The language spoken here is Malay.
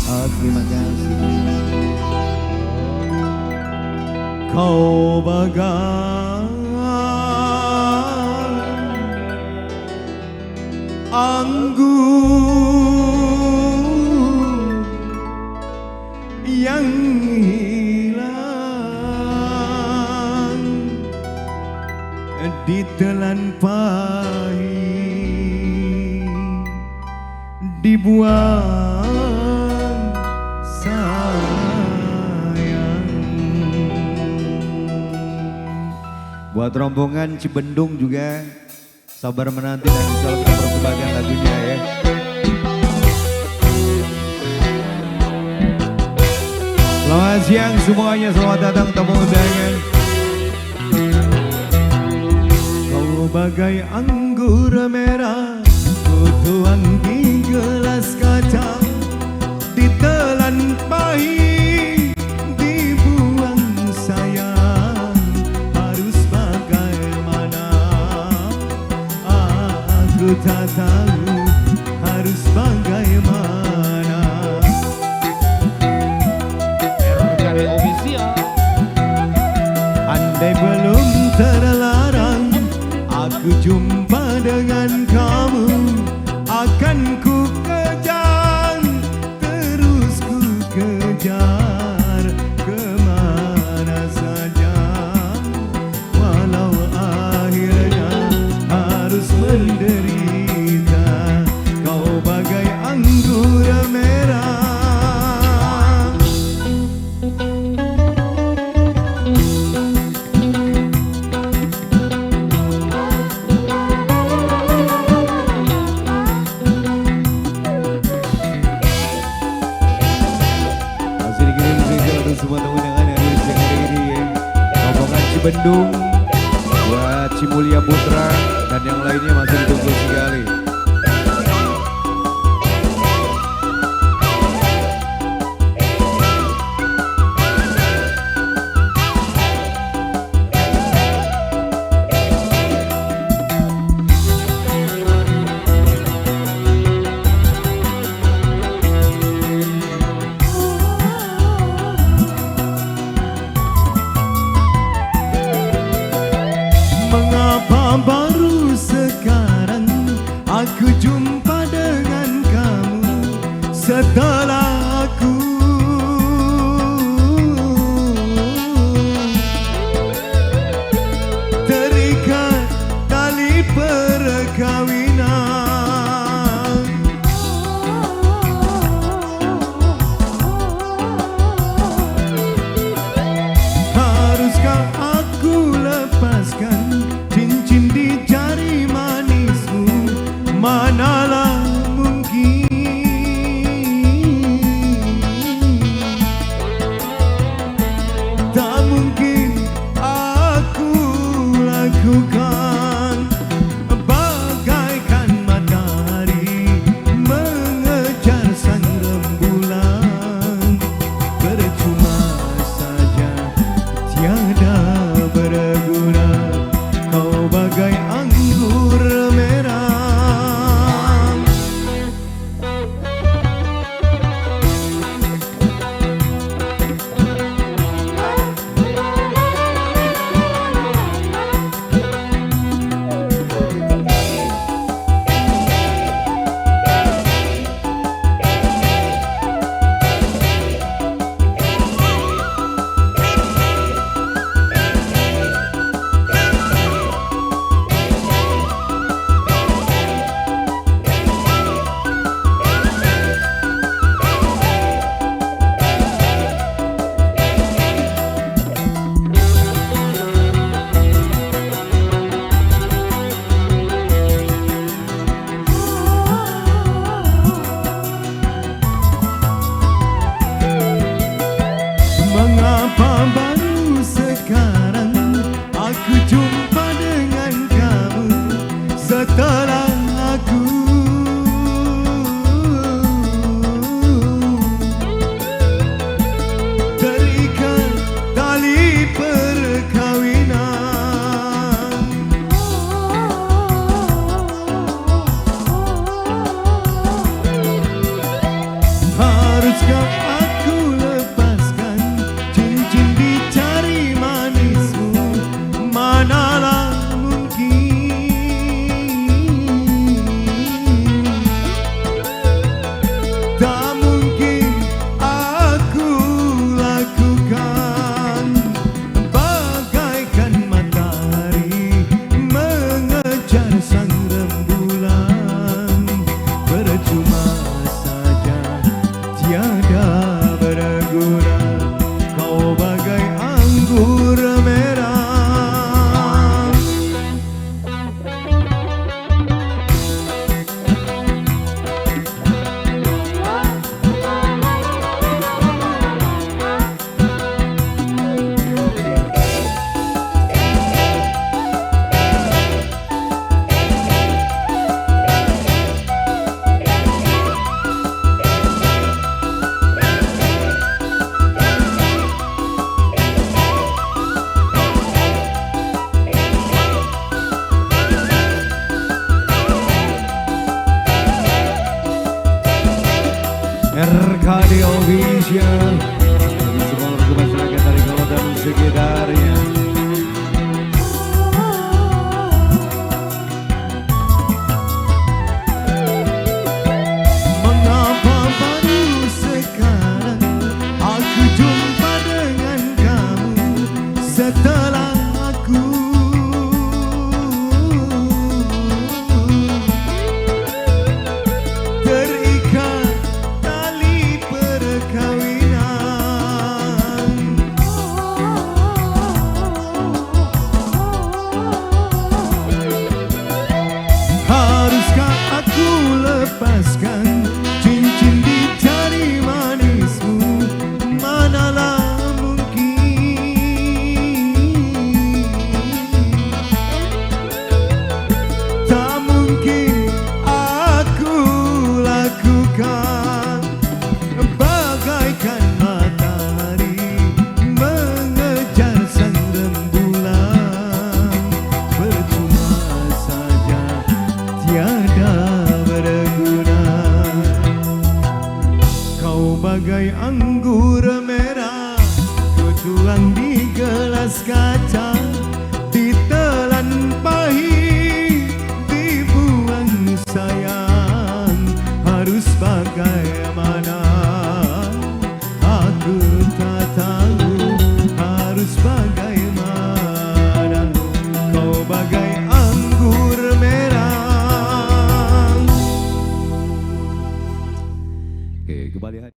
Oh, terima kasih. Kau bagai anggur yang hilang ditelan pahit, dibuang sayang. Buat rombongan Cibendung juga sabar menanti dan selalu mempersembahkan lagunya ya. Selamat siang semuanya, selamat datang tamu undangan. Kau bagai anggur merah, ku tuang di gelas kaca, ditelan pahit, dibuang sayang. Harus bagaimana? Aku tak tahu harus bagaimana. Error dari official. Andai belum terlarang aku jumpa dengan kamu, akan ku kejar, terus ku kejar kemana saja, walau akhirnya harus menderita. Kau bagai anggur merah. Semua teman-teman yang ada di siang hari ini ya. Rombongan Cibendung, buat Cimulia Putra dan yang lainnya masih ditunggu sekali. Mengapa baru sekarang aku jumpa dengan kamu, setelah aku terikat tali perkawinan? Haruskah aku lepaskan cincin di jari manismu? Mana KD Official. Bagi semua warga masyarakat dari Kota dan sekitarnya. Mengapa baru sekarang aku jumpa dengan kamu setelah aku terikat tali perkawinan. Haruskah aku lepaskan cincin di jari manismu? Manalah mungkin, tak mungkin aku lakukan. Bagaikan matahari mengejar sang rembulan, percuma saja, tiada berguna. Kau bagai anggur merah, kutuang di gelas kaca, ditelan pahit, dibuang sayang. Harus bagaimana? Aku tak tahu harus bagaimana. Kau bagai anggur merah. Oke, kembali.